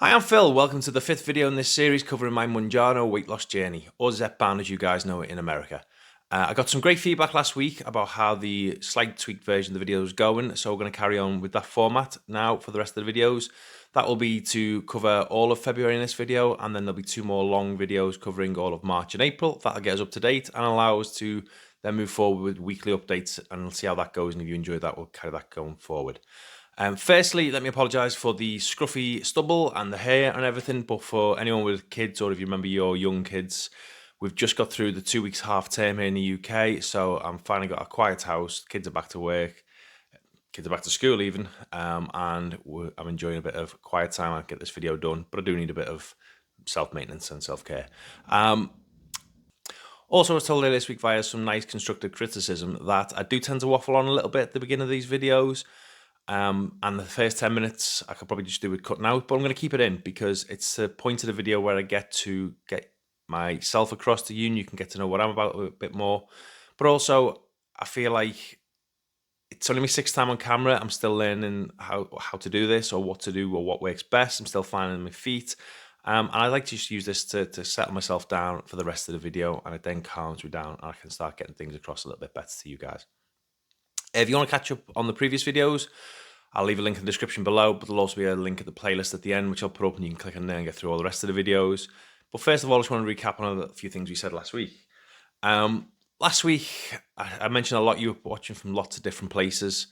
Hi, I'm Phil. Welcome to the 5th video in this series covering my Mounjaro weight loss journey, or Zepbound as you guys know it in America. I got some great feedback last week about how the slight tweaked version of the video is going, so we're going to carry on with that format now for the rest of the videos. That will be to cover all of February in this video, and then there'll be 2 more long videos covering all of March and April. That'll get us up to date and allow us to then move forward with weekly updates, and we'll see how that goes, and if you enjoy that, we'll carry that going forward. Firstly, let me apologise for the scruffy stubble and the hair and everything, but for anyone with kids, or if you remember your young kids, we've just got through the 2 weeks half term here in the UK, so I'm finally got a quiet house, kids are back to work, kids are back to school even, and I'm enjoying a bit of quiet time. I get this video done, but I do need a bit of self-maintenance and self-care. Also, I was told earlier this week via some nice constructive criticism that I do tend to waffle on a little bit at the beginning of these videos. And the first 10 minutes I could probably just do with cutting out, but I'm going to keep it in because it's the point of the video where I get to get myself across to you and you can get to know what I'm about a bit more. But also, I feel like it's only my 6th time on camera. I'm still learning how to do this, or what to do, or what works best. I'm still finding my feet. And I like to just use this to settle myself down for the rest of the video, and it then calms me down and I can start getting things across a little bit better to you guys. If you want to catch up on the previous videos, I'll leave a link in the description below, but there'll also be a link at the playlist at the end, which I'll put up and you can click on there and get through all the rest of the videos. But first of all, I just want to recap on a few things we said last week. Last week, I mentioned a lot you were watching from lots of different places.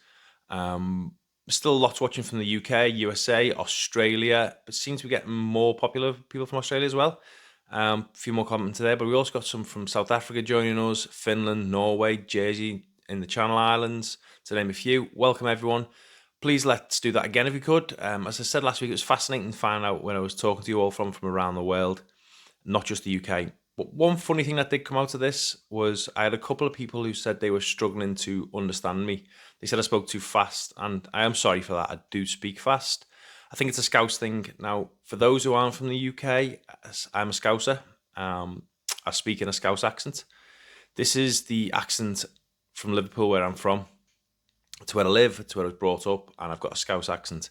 Still lots watching from the UK, USA, Australia, but seems to be getting more popular people from Australia as well. A few more comments there, but we also got some from South Africa joining us, Finland, Norway, Jersey, in the Channel Islands, to name a few. Welcome everyone. Please let's do that again if we could. As I said last week, it was fascinating to find out when I was talking to you all from around the world, not just the UK. But one funny thing that did come out of this was I had a couple of people who said they were struggling to understand me. They said I spoke too fast, and I am sorry for that. I do speak fast. I think it's a Scouse thing. Now, for those who aren't from the UK, I'm a Scouser. I speak in a Scouse accent. This is the accent from Liverpool, where I'm from. It's where I live, it's where I was brought up, and I've got a Scouse accent.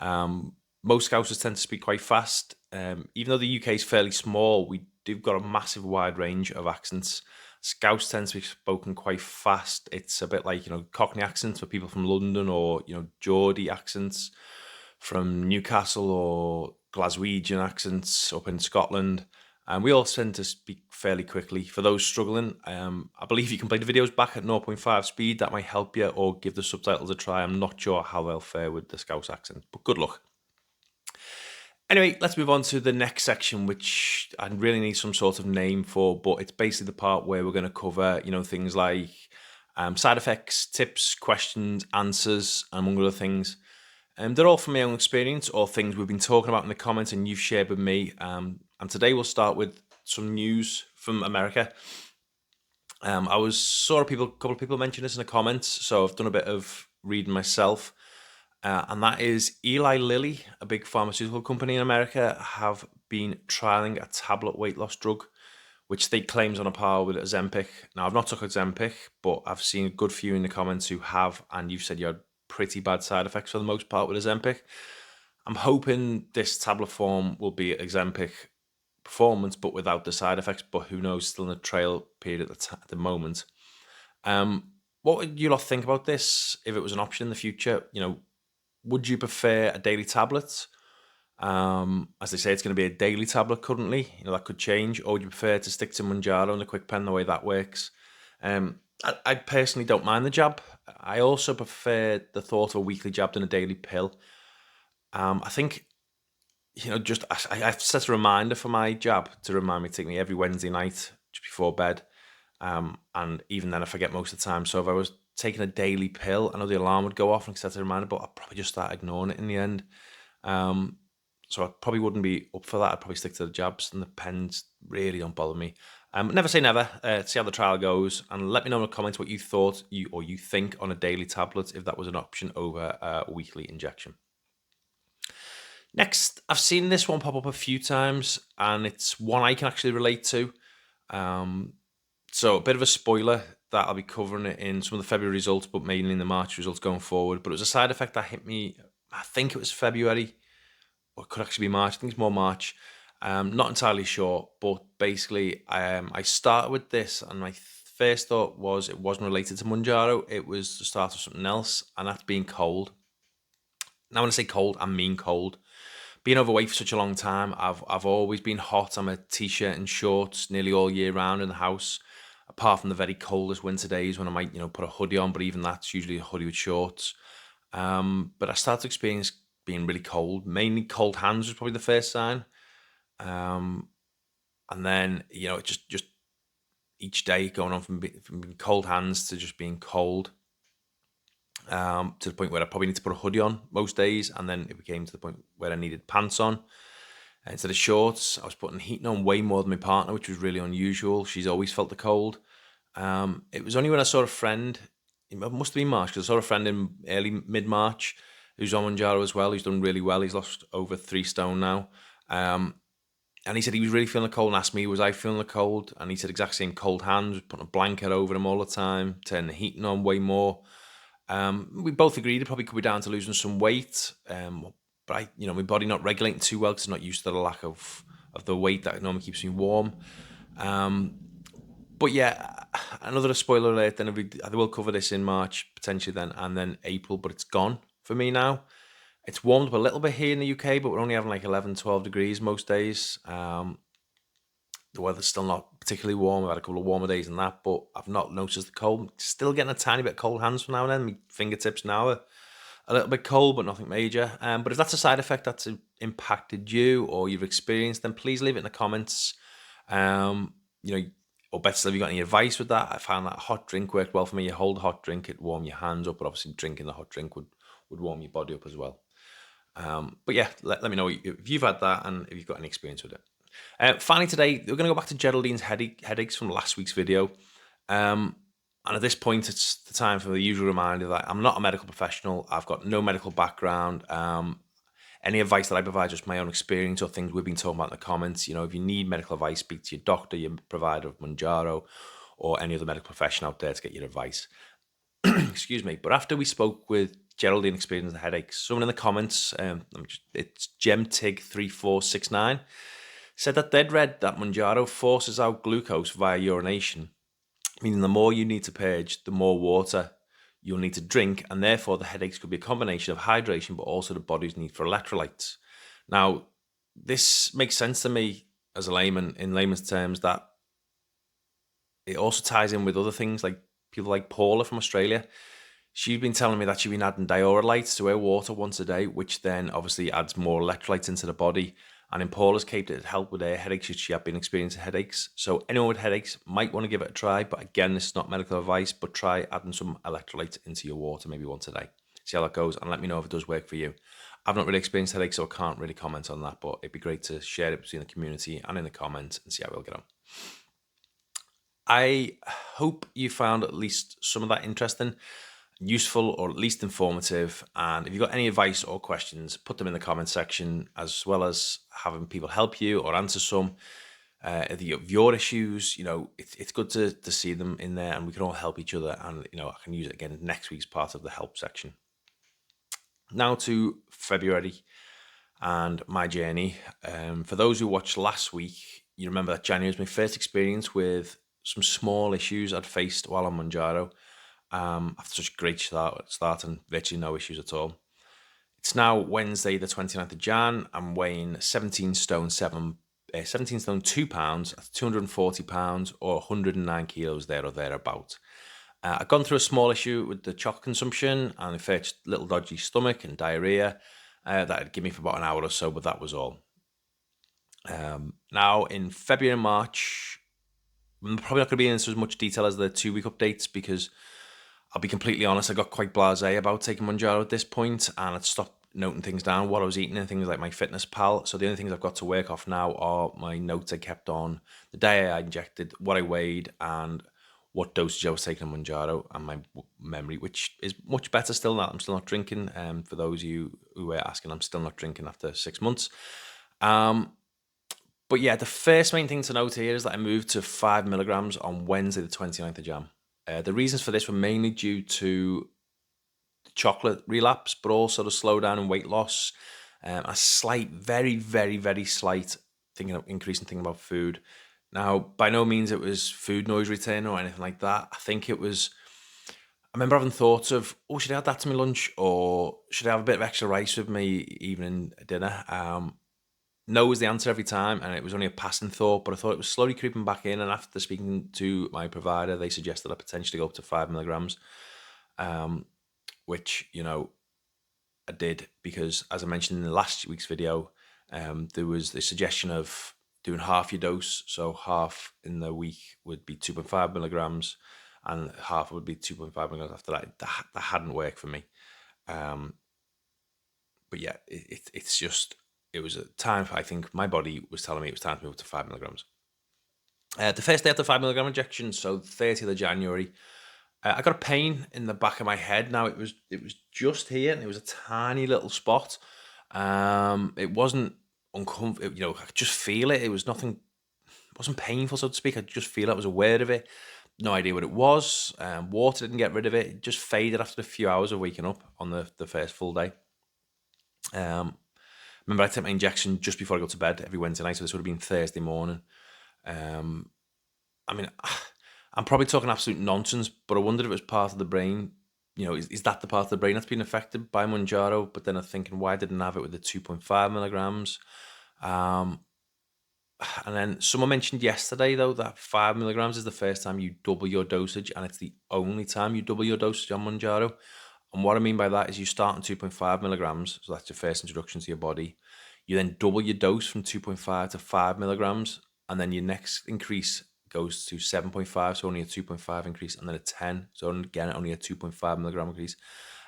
Most Scousers tend to speak quite fast. Even though the UK is fairly small, we've got a massive wide range of accents. Scouse tends to be spoken quite fast. It's a bit like, Cockney accents for people from London, or, Geordie accents from Newcastle, or Glaswegian accents up in Scotland. And we all tend to speak fairly quickly. For those struggling, I believe you can play the videos back at 0.5 speed. That might help you, or give the subtitles a try. I'm not sure how they'll fare with the Scouse accent, but good luck. Anyway, let's move on to the next section, which I really need some sort of name for, but it's basically the part where we're going to cover, things like side effects, tips, questions, answers, among other things. They're all from my own experience, or things we've been talking about in the comments and you've shared with me. And today we'll start with some news from America. I saw a couple of people mention this in the comments, so I've done a bit of reading myself. And that is Eli Lilly, a big pharmaceutical company in America, have been trialing a tablet weight loss drug, which they claim's on a par with Ozempic. Now, I've not took Ozempic, but I've seen a good few in the comments who have, and you've said you had pretty bad side effects for the most part with Ozempic. I'm hoping this tablet form will be Ozempic performance, but without the side effects. But who knows? Still in a trial period at the moment. What would you lot think about this if it was an option in the future? Would you prefer a daily tablet? As they say, it's going to be a daily tablet currently. That could change. Or would you prefer to stick to Mounjaro and the quick pen, the way that works? I personally don't mind the jab. I also prefer the thought of a weekly jab than a daily pill. I think, I've set a reminder for my jab to remind me to take me every Wednesday night just before bed. And even then I forget most of the time. So if I was taking a daily pill, I know the alarm would go off and set a reminder, but I'd probably just start ignoring it in the end. So I probably wouldn't be up for that. I'd probably stick to the jabs, and the pens really don't bother me. Never say never. See how the trial goes, and let me know in the comments what you thought you think on a daily tablet, if that was an option over a weekly injection. Next, I've seen this one pop up a few times, and it's one I can actually relate to. So a bit of a spoiler that I'll be covering it in some of the February results, but mainly in the March results going forward. But it was a side effect that hit me, I think it was February or it could actually be March. I think it's more March. Not entirely sure, but basically, I started with this, and my first thought was it wasn't related to Mounjaro. It was the start of something else, and that's being cold. Now, when I say cold, I mean cold. Being overweight for such a long time, I've always been hot. I'm a t-shirt and shorts nearly all year round in the house, apart from the very coldest winter days when I might, put a hoodie on, but even that's usually a hoodie with shorts. But I started to experience being really cold. Mainly cold hands was probably the first sign. And then, it just each day going on from being cold hands to just being cold, to the point where I probably need to put a hoodie on most days. And then it became to the point where I needed pants on. Instead of shorts, I was putting heating on way more than my partner, which was really unusual. She's always felt the cold. It was only when I saw a friend, it must have been March, because I saw a friend in early mid-March who's on Mounjaro as well. He's done really well. He's lost over 3 stone now. And he said he was really feeling the cold and asked me, was I feeling the cold? And he said exactly same, cold hands, putting a blanket over him all the time, turning the heating on way more. We both agreed it probably could be down to losing some weight. But my body not regulating too well because it's not used to the lack of the weight that normally keeps me warm. But yeah, another spoiler alert, then I will cover this in March, potentially then, and then April, but it's gone for me now. It's warmed up a little bit here in the UK, but we're only having like 11, 12 degrees most days. The weather's still not particularly warm. I've had a couple of warmer days than that, but I've not noticed the cold. Still getting a tiny bit of cold hands from now and then. My fingertips now are a little bit cold, but nothing major. But if that's a side effect that's impacted you or you've experienced, then please leave it in the comments. Or better still, have you got any advice with that? I found that a hot drink worked well for me. You hold a hot drink, it warm your hands up, but obviously drinking the hot drink would warm your body up as well. But yeah, let me know if you've had that and if you've got any experience with it. Finally today, we're going to go back to Geraldine's headaches from last week's video. And at this point, it's the time for the usual reminder that I'm not a medical professional. I've got no medical background. Any advice that I provide is just my own experience or things we've been talking about in the comments. If you need medical advice, speak to your doctor, your provider of Mounjaro, or any other medical professional out there to get your advice. Excuse me. But after we spoke with Geraldine experiencing the headaches, someone in the comments, it's GemTig3469, said that they'd read that Mounjaro forces out glucose via urination, meaning the more you need to purge, the more water you'll need to drink, and therefore the headaches could be a combination of hydration, but also the body's need for electrolytes. Now, this makes sense to me as a layman, in layman's terms, that it also ties in with other things, like people like Paula from Australia. She's been telling me that she's been adding diuretytes to her water once a day, which then obviously adds more electrolytes into the body. And in Paula's case, it helped with her headaches. She had been experiencing headaches. So anyone with headaches might want to give it a try. But again, this is not medical advice, but try adding some electrolytes into your water maybe once a day. See how that goes and let me know if it does work for you. I've not really experienced headaches, so I can't really comment on that, but it'd be great to share it between the community and in the comments and see how we'll get on. I hope you found at least some of that interesting, useful, or at least informative. And if you've got any advice or questions, put them in the comment section, as well as having people help you or answer some of your issues. It's good to see them in there, and we can all help each other. And I can use it again next week's part of the help section. Now to February and my journey. For those who watched last week, you remember that January was my first experience with some small issues I'd faced while on Mounjaro. After such a great start and virtually no issues at all. It's now Wednesday, the 29th of Jan. I'm weighing 17 stone 2 pounds, that's 240 pounds, or 109 kilos there or thereabout. I've gone through a small issue with the chocolate consumption and a fair little dodgy stomach and diarrhea that would give me for about an hour or so, but that was all. Now in February and March, I'm probably not going to be into as much detail as the 2-week updates, because I'll be completely honest, I got quite blasé about taking Mounjaro at this point, and I'd stopped noting things down, what I was eating, and things like my fitness pal. So the only things I've got to work off now are my notes I kept on, the day I injected, what I weighed, and what dosage I was taking on Mounjaro, and my memory, which is much better still now. I'm still not drinking. For those of you who were asking, I'm still not drinking after 6 months. But yeah, the first main thing to note here is that I moved to 5 milligrams on Wednesday, the 29th of Jan. The reasons for this were mainly due to the chocolate relapse, but also the slowdown in weight loss. A slight, very, very, very slight increase in thinking about food. Now, by no means it was food noise return or anything like that. I think it was, I remember having thoughts of, oh, should I add that to my lunch, or should I have a bit of extra rice with my evening dinner? No was the answer every time, and it was only a passing thought, but I thought it was slowly creeping back in. And after speaking to my provider, they suggested I potentially go up to 5 mg, which, I did, because as I mentioned in the last week's video, there was the suggestion of doing half your dose. So half in the week would be 2.5 mg, and half would be 2.5 mg after that. That hadn't worked for me. But yeah, it's just, it was a time, I think my body was telling me it was time to move to 5 mg. The first day after 5 mg injection, so 30th of January, I got a pain in the back of my head. Now it was just here, and it was a tiny little spot. It wasn't uncomfortable, I could just feel it. It was nothing, it wasn't painful, so to speak. I just feel it. I was aware of it. No idea what it was. Water didn't get rid of it. It just faded after a few hours of waking up on the first full day. Remember, I take my injection just before I go to bed every Wednesday night, so this would have been Thursday morning. I mean, I'm probably talking absolute nonsense, but I wondered if it was part of the brain. Is that the part of the brain that's been affected by Mounjaro? But then I'm thinking, why didn't I have it with the 2.5 mg? And then someone mentioned yesterday, though, that 5 mg is the first time you double your dosage, and it's the only time you double your dosage on Mounjaro. And what I mean by that is you start on 2.5 mg, so that's your first introduction to your body. You then double your dose from 2.5 to 5 mg, and then your next increase goes to 7.5, so only a 2.5 increase, and then a 10, so again only a 2.5 mg increase.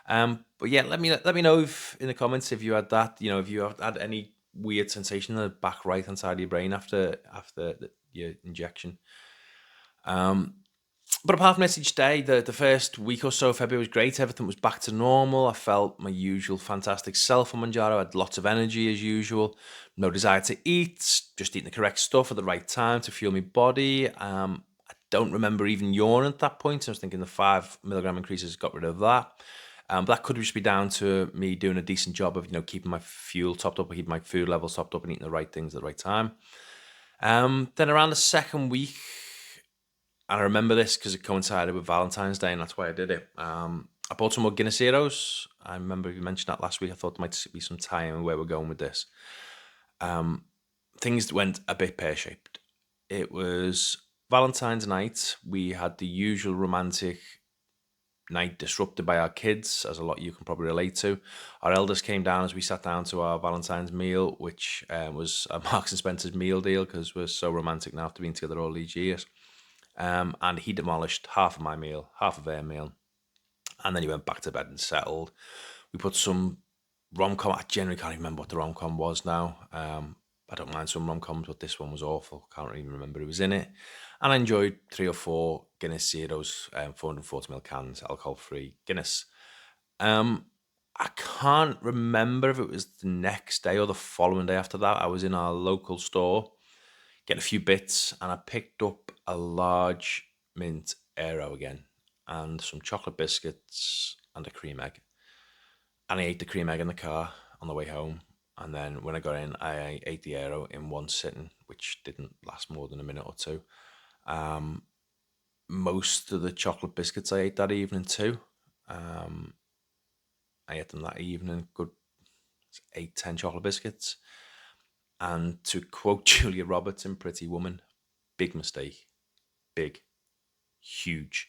But yeah, let me know if in the comments if you had that, if you have had any weird sensation in the back right hand side of your brain after your injection. But apart from this, each day, the first week or so of February was great. Everything was back to normal. I felt my usual fantastic self on Mounjaro. I had lots of energy as usual. No desire to eat. Just eating the correct stuff at the right time to fuel my body. I don't remember even yawning at that point. I was thinking the 5 mg increases got rid of that. But that could just be down to me doing a decent job of, keeping my fuel topped up, keeping my food levels topped up, and eating the right things at the right time. Then around the second week, and I remember this because it coincided with Valentine's Day, and that's why I did it. I bought some more Guinness Zeros. I remember you mentioned that last week. I thought there might be some tie in where we're going with this. Things went a bit pear-shaped. It was Valentine's night. We had the usual romantic night disrupted by our kids, as a lot of you can probably relate to. Our eldest came down as we sat down to our Valentine's meal, which was a Marks and Spencer's meal deal, because we're so romantic now after being together all these years. And he demolished half of my meal, half of their meal, and then he went back to bed and settled. We put some rom-com. I generally can't even remember what the rom-com was now. I don't mind some rom-coms, but this one was awful. Can't even remember who was in it. And I enjoyed 3 or 4 Guinness Zeros, 440ml cans, alcohol-free Guinness. I can't remember if it was the next day or the following day after that. I was in our local store getting a few bits, and I picked up a large mint Aero again, and some chocolate biscuits and a cream egg. And I ate the cream egg in the car on the way home. And then when I got in, I ate the Aero in one sitting, which didn't last more than a minute or two. Most of the chocolate biscuits I ate that evening too. I ate them that evening, good 8-10 chocolate biscuits. And to quote Julia Roberts in Pretty Woman, big mistake. Big. Huge.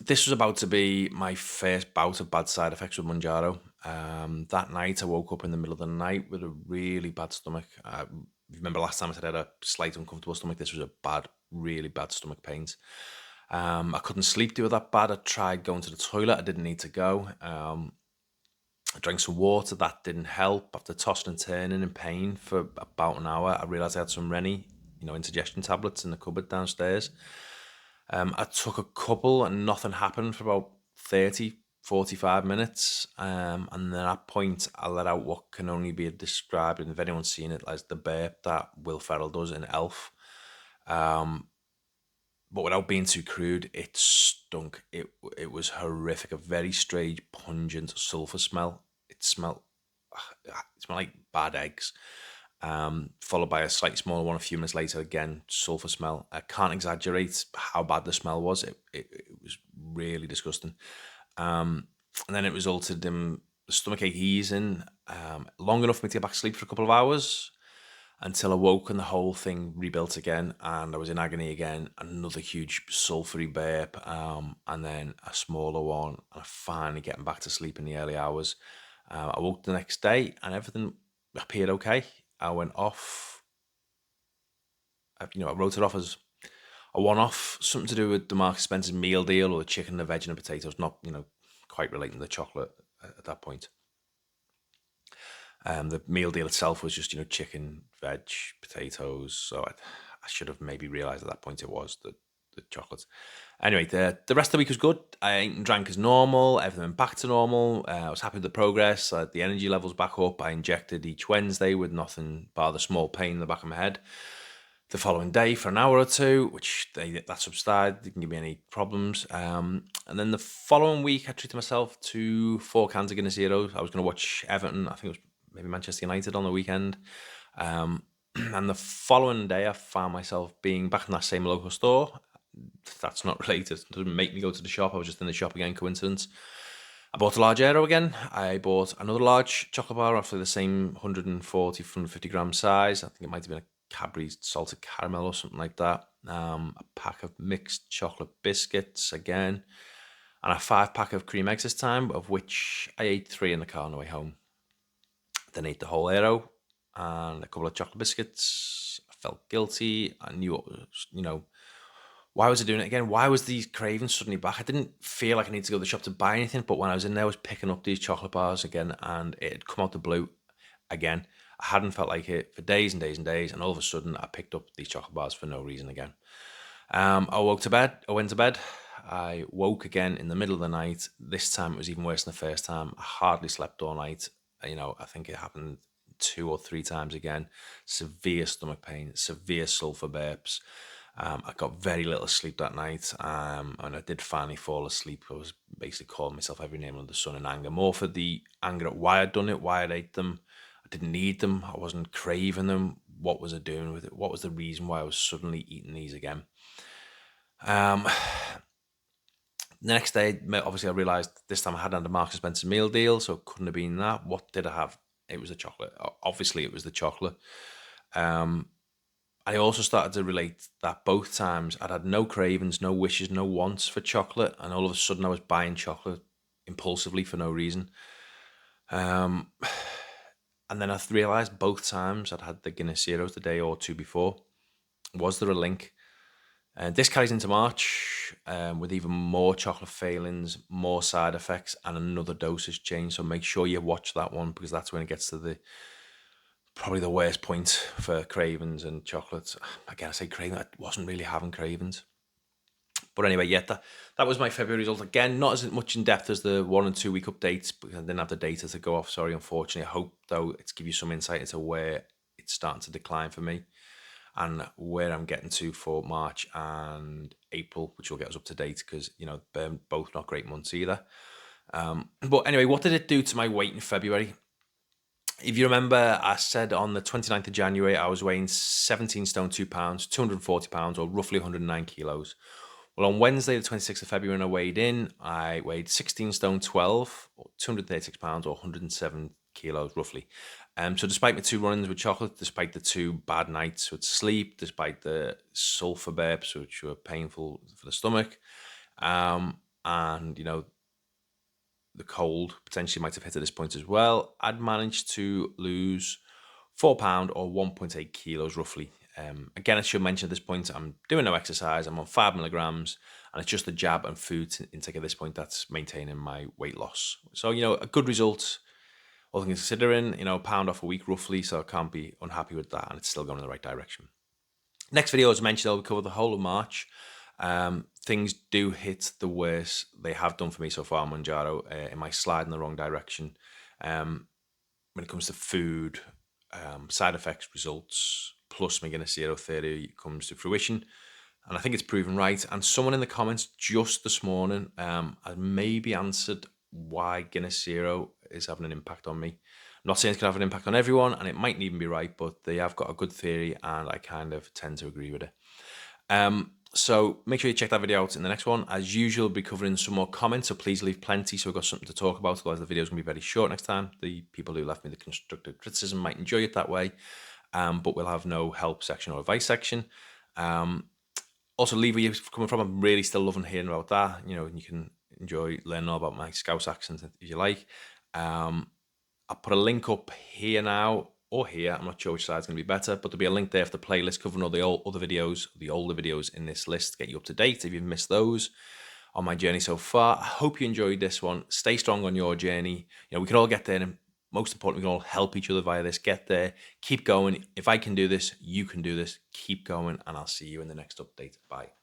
This was about to be my first bout of bad side effects with Mounjaro. That night, I woke up in the middle of the night with a really bad stomach. Remember last time I said I had a slight uncomfortable stomach? This was a bad, really bad stomach pains. I couldn't sleep. They were that bad. I tried going to the toilet. I didn't need to go. I drank some water. That didn't help. After tossing and turning in pain for about an hour, I realised I had some Rennie, indigestion tablets in the cupboard downstairs. I took a couple and nothing happened for about 30, 45 minutes. And then at that point, I let out what can only be described, and if anyone's seen it, as the burp that Will Ferrell does in Elf. But without being too crude, it stunk. It was horrific. A very strange, pungent sulfur smell. It smelled it smelled like bad eggs. Followed by a slightly smaller one a few minutes later. Again, sulfur smell. I can't exaggerate how bad the smell was. It was really disgusting. And then it resulted in the stomachache easing long enough for me to get back to sleep for a couple of hours until I woke and the whole thing rebuilt again, and I was in agony again. Another huge sulphury burp, and then a smaller one, and I finally getting back to sleep in the early hours. I woke the next day and everything appeared okay. I went off, I wrote it off as a one-off, something to do with the Marks Spencer's meal deal or the chicken, the veg, and the potatoes, not, quite relating to the chocolate at that point. The meal deal itself was just, chicken, veg, potatoes. So I should have maybe realised at that point it was the chocolates. Anyway, the rest of the week was good. I ate and drank as normal. Everything went back to normal. I was happy with the progress. The energy levels back up. I injected each Wednesday with nothing bar the small pain in the back of my head. The following day for an hour or two, which that subsided, didn't give me any problems. And then the following week, I treated myself to 4 cans of Guinness Zero. I was going to watch Everton. I think it was maybe Manchester United on the weekend. And the following day, I found myself being back in that same local store. That's not related. It doesn't make me go to the shop. I was just in the shop again, coincidence. I bought a Mounjaro again. I bought another large chocolate bar, roughly the same 140, 150 gram size. I think it might have been a Cadbury salted caramel or something like that. A pack of mixed chocolate biscuits again. And a 5-pack of cream eggs this time, of which I ate 3 in the car on the way home. Then ate the whole Aero and a couple of chocolate biscuits. I felt guilty. I knew what was, why was I doing it again? Why was these cravings suddenly back? I didn't feel like I needed to go to the shop to buy anything, but when I was in there, I was picking up these chocolate bars again, and it had come out the blue again. I hadn't felt like it for days and days and days, and all of a sudden, I picked up these chocolate bars for no reason again. I went to bed. I woke again in the middle of the night. This time, it was even worse than the first time. I hardly slept all night. I think it happened 2 or 3 times again. Severe stomach pain, severe sulfur burps. I got very little sleep that night, and I did finally fall asleep. I was basically calling myself every name under the sun in anger, more for the anger at why I'd done it, why I'd ate them. I didn't need them. I wasn't craving them. What was I doing with it? What was the reason why I was suddenly eating these again? The next day, obviously, I realised this time I hadn't had a Marks and Spencer meal deal, so it couldn't have been that. What did I have? It was the chocolate. Obviously, it was the chocolate. I also started to relate that both times I'd had no cravings, no wishes, no wants for chocolate, and all of a sudden I was buying chocolate impulsively for no reason. And then I realised both times I'd had the Guinness Zeros the day or two before. Was there a link? This carries into March with even more chocolate failings, more side effects, and another dosage change. So make sure you watch that one, because that's when it gets to probably the worst point for cravings and chocolates. Again, I say craving, I wasn't really having cravings. But anyway, yeah, that was my February result. Again, not as much in depth as the 1 and 2 week updates, because I didn't have the data to go off. Sorry, unfortunately. I hope, though, it's give you some insight into where it's starting to decline for me and where I'm getting to for March and April, which will get us up to date, because, they're both not great months either. But anyway, what did it do to my weight in February? If you remember, I said on the 29th of January, I was weighing 17 stone, 2 pounds, 240 pounds, or roughly 109 kilos. Well, on Wednesday, the 26th of February, when I weighed 16 stone, 12, or 236 pounds, or 107 kilos, roughly. So despite my 2 run-ins with chocolate, despite the 2 bad nights with sleep, despite the sulfur burps, which were painful for the stomach, and, the cold potentially might have hit at this point as well, I'd managed to lose £4 or 1.8 kilos roughly. Again, I should mention at this point, I'm doing no exercise. I'm on 5 milligrams, and it's just the jab and food intake at this point that's maintaining my weight loss. So, a good result, all things considering, £1 off a week roughly. So I can't be unhappy with that, and it's still going in the right direction. Next video, as mentioned, I'll cover the whole of March. Things do hit the worst. They have done for me so far, Mounjaro, in my slide in the wrong direction. When it comes to food, side effects, results, plus my Guinness Zero theory comes to fruition. And I think it's proven right. And someone in the comments just this morning had maybe answered why Guinness Zero is having an impact on me. not saying it's going to have an impact on everyone, and it mightn't even be right, but they have got a good theory, and I kind of tend to agree with it. So make sure you check that video out in the next one. As usual, we'll be covering some more comments, so please leave plenty so we've got something to talk about. Otherwise, the video is going to be very short next time. The people who left me the constructive criticism might enjoy it that way, but we'll have no help section or advice section. Also, leave where you're coming from. I'm really still loving hearing about that. You know, you can enjoy learning all about my Scouse accent if you like. I'll put a link up here now or here. I'm not sure which side's going to be better, but there'll be a link there for the playlist covering all the other videos, the older videos in this list to get you up to date if you've missed those on my journey so far. I hope you enjoyed this one. Stay strong on your journey. You know, we can all get there, and most importantly, we can all help each other via this. Get there. Keep going. If I can do this, you can do this. Keep going, and I'll see you in the next update. Bye.